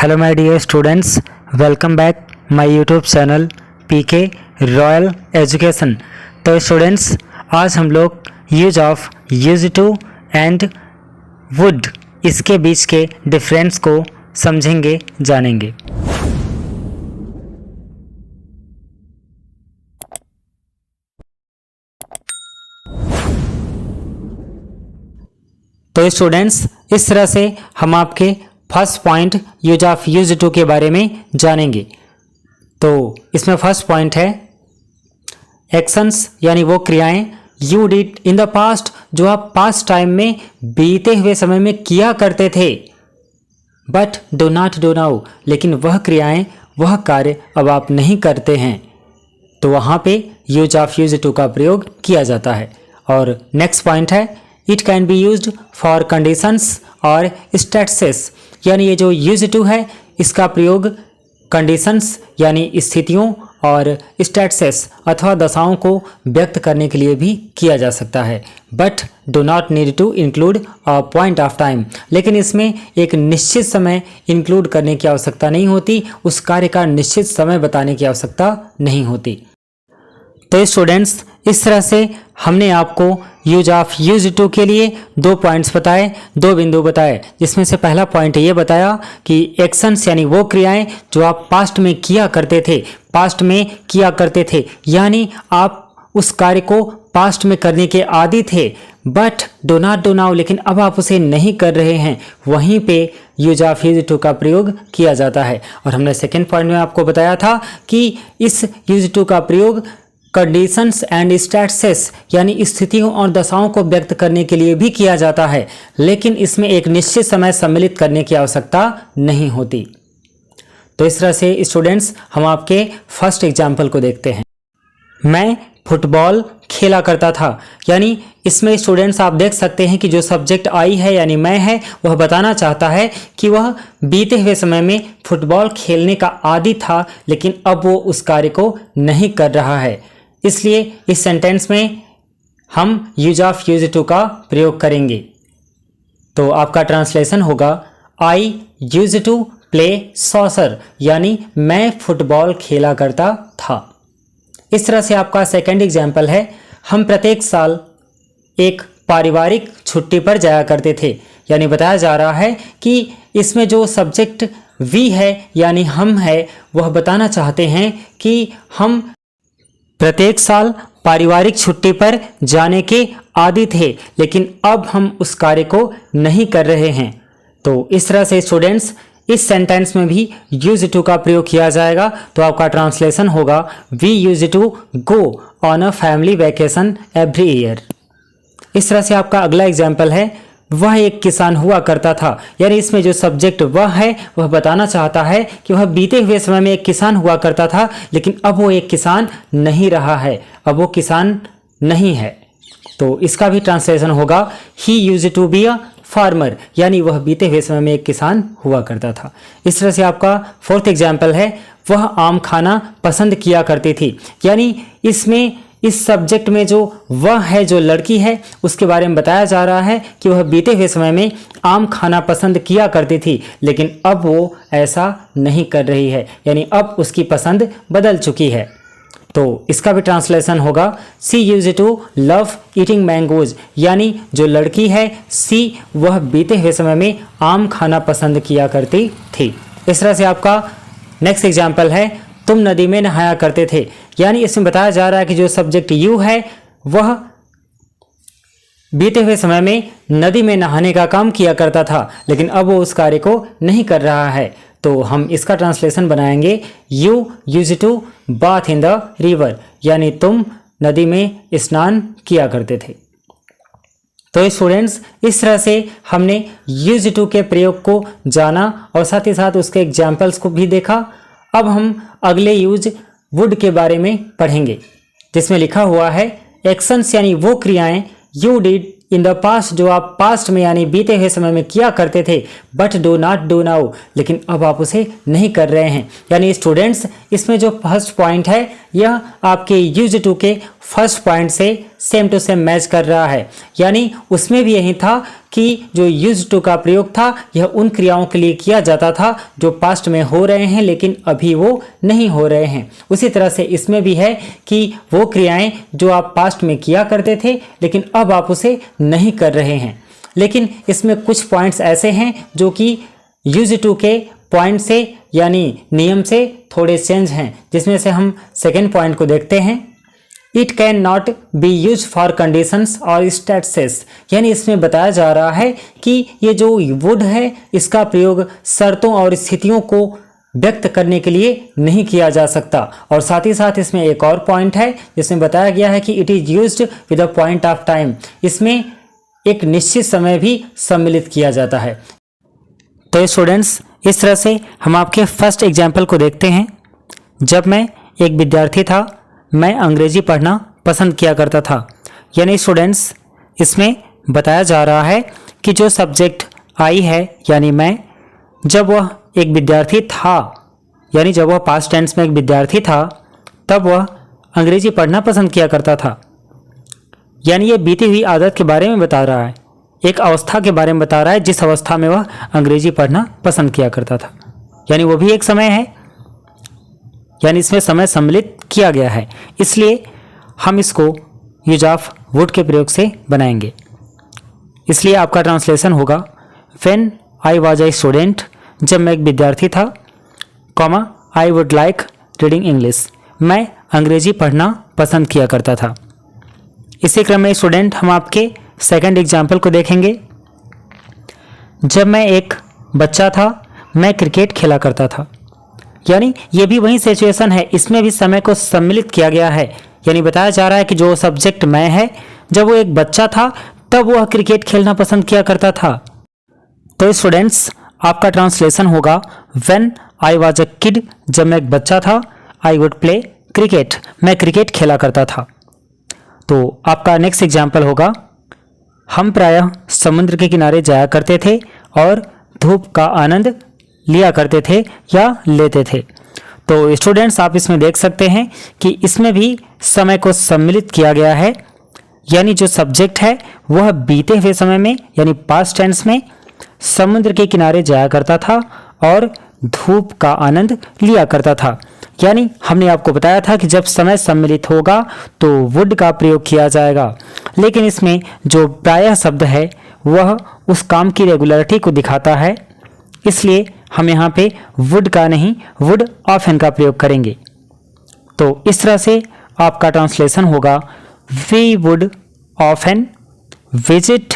Hello my dear students, welcome back my YouTube channel PK royal education. तो students, आज हम लोग use of use to and would इसके बीच के डिफरेंस को समझेंगे, जानेंगे। तो स्टूडेंट्स, इस तरह से हम आपके first point use of use to के बारे में जानेंगे। तो इसमें फर्स्ट पॉइंट है एक्शंस, यानी वो क्रियाएं you did in the past, जो आप पास्ट टाइम में बीते हुए समय में किया करते थे, but do not do now, लेकिन वह क्रियाएं, वह कार्य अब आप नहीं करते हैं, तो वहाँ पे यूज ऑफ यूज टू का प्रयोग किया जाता है। और नेक्स्ट पॉइंट है it can be used for conditions और स्टेटसेस, यानी ये जो यूज टू है इसका प्रयोग कंडीशंस यानी स्थितियों और स्टेटसेस अथवा दशाओं को व्यक्त करने के लिए भी किया जा सकता है। But do not need to include a point of time, लेकिन इसमें एक निश्चित समय इंक्लूड करने की आवश्यकता नहीं होती, उस कार्य का निश्चित समय बताने की आवश्यकता नहीं होती। तो स्टूडेंट्स, इस तरह से हमने आपको यूज ऑफ यूज टू के लिए दो पॉइंट्स बताए, दो बिंदु बताए, जिसमें से पहला पॉइंट ये बताया कि एक्शंस यानी वो क्रियाएं जो आप पास्ट में किया करते थे, पास्ट में किया करते थे, यानी आप उस कार्य को पास्ट में करने के आदी थे, but do not do now, लेकिन अब आप उसे नहीं कर रहे हैं, वहीं पे यूज ऑफ यूज टू का प्रयोग किया जाता है। और हमने सेकेंड पॉइंट में आपको बताया था कि इस यूज टू का प्रयोग कंडीशंस एंड स्टेटसेस यानी स्थितियों और दशाओं को व्यक्त करने के लिए भी किया जाता है, लेकिन इसमें एक निश्चित समय सम्मिलित करने की आवश्यकता नहीं होती। तो इस तरह से स्टूडेंट्स, हम आपके फर्स्ट एग्जाम्पल को देखते हैं। मैं फुटबॉल खेला करता था, यानी इसमें स्टूडेंट्स आप देख सकते हैं कि जो सब्जेक्ट आई है यानी मैं है, वह बताना चाहता है कि वह बीते हुए समय में फुटबॉल खेलने का आदी था, लेकिन अब वो उस कार्य को नहीं कर रहा है। इसलिए इस सेंटेंस में हम यूज ऑफ यूज टू का प्रयोग करेंगे। तो आपका ट्रांसलेशन होगा आई यूज टू प्ले सॉकर, यानी मैं फुटबॉल खेला करता था। इस तरह से आपका सेकंड एग्जाम्पल है हम प्रत्येक साल एक पारिवारिक छुट्टी पर जाया करते थे, यानी बताया जा रहा है कि इसमें जो सब्जेक्ट वी है यानी हम है, वह बताना चाहते हैं कि हम प्रत्येक साल पारिवारिक छुट्टी पर जाने के आदी थे, लेकिन अब हम उस कार्य को नहीं कर रहे हैं। तो इस तरह से स्टूडेंट्स, इस सेंटेंस में भी यूज टू का प्रयोग किया जाएगा। तो आपका ट्रांसलेशन होगा we use to go on a family vacation every year. इस तरह से आपका अगला एग्जाम्पल है वह एक किसान हुआ करता था, यानी इसमें जो सब्जेक्ट वह है वह बताना चाहता है कि वह बीते हुए समय में एक किसान हुआ करता था, लेकिन अब वो एक किसान नहीं रहा है, अब वो किसान नहीं है। तो इसका भी ट्रांसलेशन होगा he used to be a farmer, यानी वह बीते हुए समय में एक किसान हुआ करता था। इस तरह से आपका फोर्थ एग्जाम्पल है वह आम खाना पसंद किया करती थी, यानी इसमें इस सब्जेक्ट में जो वह है, जो लड़की है, उसके बारे में बताया जा रहा है कि वह बीते हुए समय में आम खाना पसंद किया करती थी, लेकिन अब वो ऐसा नहीं कर रही है, यानी अब उसकी पसंद बदल चुकी है। तो इसका भी ट्रांसलेशन होगा she used to love eating mangoes, यानी जो लड़की है सी, वह बीते हुए समय में आम खाना पसंद किया करती थी। इस तरह से आपका नेक्स्ट एग्जाम्पल है तुम नदी में नहाया करते थे, यानी इसमें बताया जा रहा है कि जो सब्जेक्ट यू है वह बीते हुए समय में नदी में नहाने का काम किया करता था, लेकिन अब वो उस कार्य को नहीं कर रहा है। तो हम इसका ट्रांसलेशन बनाएंगे you used to bath in the river, यानी तुम नदी में स्नान किया करते थे। तो स्टूडेंट्स, इस तरह से हमने यूज्ड टू के प्रयोग को जाना और साथ ही साथ उसके एग्जाम्पल्स को भी देखा। अब हम अगले यूज वुड के बारे में पढ़ेंगे, जिसमें लिखा हुआ है एक्शंस यानी वो क्रियाएं you did in the past, जो आप पास्ट में यानी बीते हुए समय में किया करते थे, but do not do now, लेकिन अब आप उसे नहीं कर रहे हैं। यानी स्टूडेंट्स, इसमें जो फर्स्ट पॉइंट है यह आपके यूज टू के फर्स्ट पॉइंट से सेम टू सेम मैच कर रहा है। यानी उसमें भी यही था कि जो यूज्ड टू का प्रयोग था यह उन क्रियाओं के लिए किया जाता था जो पास्ट में हो रहे हैं लेकिन अभी वो नहीं हो रहे हैं। उसी तरह से इसमें भी है कि वो क्रियाएं जो आप पास्ट में किया करते थे लेकिन अब आप उसे नहीं कर रहे हैं। लेकिन इसमें कुछ पॉइंट्स ऐसे हैं जो कि यूज्ड टू के पॉइंट से यानी नियम से थोड़े चेंज हैं, जिसमें से हम सेकेंड पॉइंट को देखते हैं। It can not be use for conditions और स्टेटसेस, यानी इसमें बताया जा रहा है कि ये जो वुड है इसका प्रयोग शर्तों और स्थितियों को व्यक्त करने के लिए नहीं किया जा सकता। और साथ ही साथ इसमें एक और पॉइंट है जिसमें बताया गया है कि it is used with a point of time, इसमें एक निश्चित समय भी सम्मिलित किया जाता है। तो स्टूडेंट्स, इस तरह से हम आपके फर्स्ट एग्जाम्पल को देखते हैं। जब मैं एक विद्यार्थी था मैं अंग्रेजी पढ़ना पसंद किया करता था। यानी स्टूडेंट्स, इसमें बताया जा रहा है कि जो सब्जेक्ट आई है यानी मैं, जब वह एक विद्यार्थी था यानी जब वह पास्ट टेंस में एक विद्यार्थी था तब वह अंग्रेजी पढ़ना पसंद किया करता था। यानी ये बीती हुई आदत के बारे में बता रहा है, एक अवस्था के बारे में बता रहा है जिस अवस्था में वह अंग्रेजी पढ़ना पसंद किया करता था। यानी वो भी एक समय है, यानी इसमें समय सम्मिलित किया गया है, इसलिए हम इसको यूज ऑफ वुड के प्रयोग से बनाएंगे। इसलिए आपका ट्रांसलेशन होगा when I was a student, जब मैं एक विद्यार्थी था, comma I would like reading English, मैं अंग्रेजी पढ़ना पसंद किया करता था। इसी क्रम में स्टूडेंट हम आपके सेकंड एग्जाम्पल को देखेंगे। जब मैं एक बच्चा था मैं क्रिकेट खेला करता था। यानी ये भी वही सिचुएशन है, इसमें भी समय को सम्मिलित किया गया है। यानी बताया जा रहा है कि जो सब्जेक्ट मैं है, जब वो एक बच्चा था तब वह क्रिकेट खेलना पसंद किया करता था। तो स्टूडेंट्स, आपका ट्रांसलेशन होगा when I was a kid, जब मैं एक बच्चा था, आई वुड प्ले क्रिकेट, मैं क्रिकेट खेला करता था। तो आपका नेक्स्ट एग्जाम्पल होगा हम प्रायः समुद्र के किनारे जाया करते थे और धूप का आनंद लिया करते थे या लेते थे। तो स्टूडेंट्स, आप इसमें देख सकते हैं कि इसमें भी समय को सम्मिलित किया गया है। यानी जो सब्जेक्ट है वह बीते हुए समय में यानी पास्ट टेंस में समुद्र के किनारे जाया करता था और धूप का आनंद लिया करता था। यानी हमने आपको बताया था कि जब समय सम्मिलित होगा तो वुड का प्रयोग किया जाएगा, लेकिन इसमें जो प्रायः शब्द है वह उस काम की रेगुलरिटी को दिखाता है, इसलिए हम यहाँ पे वुड का नहीं वुड ऑफन का प्रयोग करेंगे। तो इस तरह से आपका ट्रांसलेशन होगा we would often visit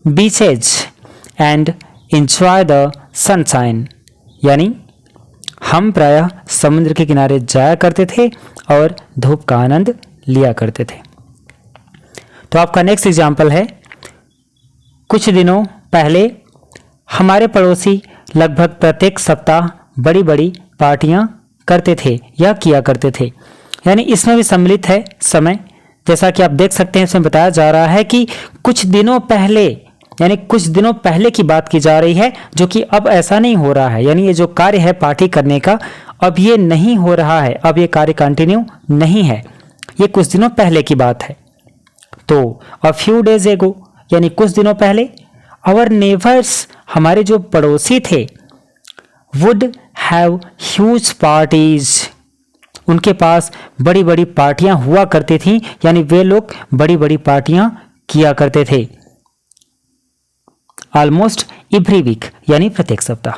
beaches and enjoy the sunshine, यानी हम प्रायः समुद्र के किनारे जाया करते थे और धूप का आनंद लिया करते थे। तो आपका नेक्स्ट एग्जाम्पल है, कुछ दिनों पहले हमारे पड़ोसी लगभग प्रत्येक सप्ताह बड़ी बड़ी पार्टियां करते थे या किया करते थे। यानी इसमें भी सम्मिलित है समय, जैसा कि आप देख सकते हैं इसमें बताया जा रहा है कि कुछ दिनों पहले, यानी कुछ दिनों पहले की बात की जा रही है जो कि अब ऐसा नहीं हो रहा है। यानी ये जो कार्य है पार्टी करने का अब ये नहीं हो रहा है, अब ये कार्य कंटिन्यू नहीं है, ये कुछ दिनों पहले की बात है। तो अ फ्यू डेज एगो, यानी कुछ दिनों पहले, आवर नेबर्स, हमारे जो पड़ोसी थे, वुड हैव ह्यूज पार्टीज, उनके पास बड़ी बड़ी पार्टियां हुआ करती थी, यानी वे लोग बड़ी बड़ी पार्टियां किया करते थे। ऑलमोस्ट एवरी वीक, यानी प्रत्येक सप्ताह।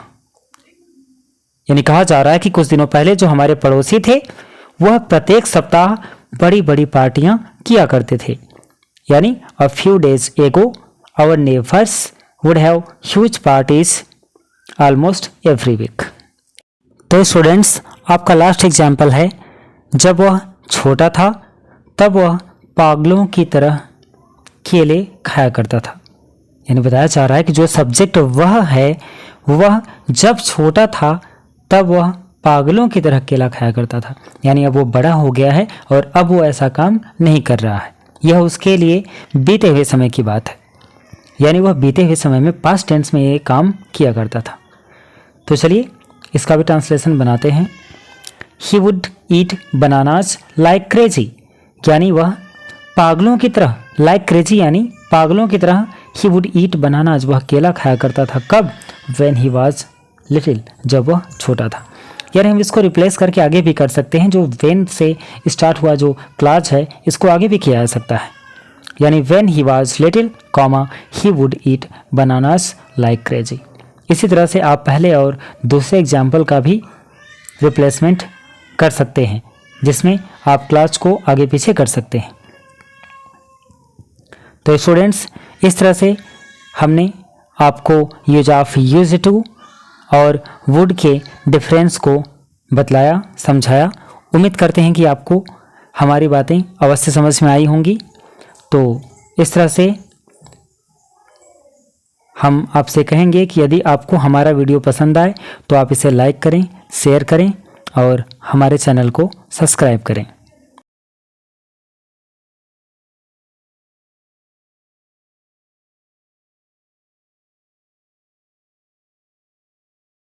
यानी कहा जा रहा है कि कुछ दिनों पहले जो हमारे पड़ोसी थे वह प्रत्येक सप्ताह बड़ी बड़ी पार्टियां किया करते थे। यानी a few days ago our neighbours would have huge parties almost every week. तो स्टूडेंट्स, आपका लास्ट एग्जाम्पल है, जब वह छोटा था तब वह पागलों की तरह केले खाया करता था। यानी बताया जा रहा है कि जो सब्जेक्ट वह है वह जब छोटा था तब वह पागलों की तरह केला खाया करता था। यानी अब वो बड़ा हो गया है और अब वो ऐसा काम नहीं कर रहा है। यह उसके लिए बीते हुए समय की बात है, यानी वह बीते हुए समय में पास्ट टेंस में ये काम किया करता था। तो चलिए इसका भी ट्रांसलेशन बनाते हैं। He would eat bananas like crazy, यानी वह पागलों की तरह, लाइक क्रेजी यानी पागलों की तरह, ही वुड ईट बनानाज, वह केला खाया करता था। कब? व्हेन ही वाज लिटिल, जब वह छोटा था। यानी हम इसको रिप्लेस करके आगे भी कर सकते हैं, जो व्हेन से स्टार्ट हुआ जो क्लॉज है इसको आगे भी किया जा सकता है। यानी when he was little comma he would eat bananas like crazy. इसी तरह से आप पहले और दूसरे एग्जाम्पल का भी रिप्लेसमेंट कर सकते हैं, जिसमें आप क्लॉज को आगे पीछे कर सकते हैं। तो स्टूडेंट्स, इस तरह से हमने आपको यूज ऑफ यूज्ड टू और वुड के डिफरेंस को बतलाया, समझाया। उम्मीद करते हैं कि आपको हमारी बातें अवश्य समझ में आई होंगी। तो इस तरह से हम आपसे कहेंगे कि यदि आपको हमारा वीडियो पसंद आए तो आप इसे लाइक करें, शेयर करें और हमारे चैनल को सब्सक्राइब करें।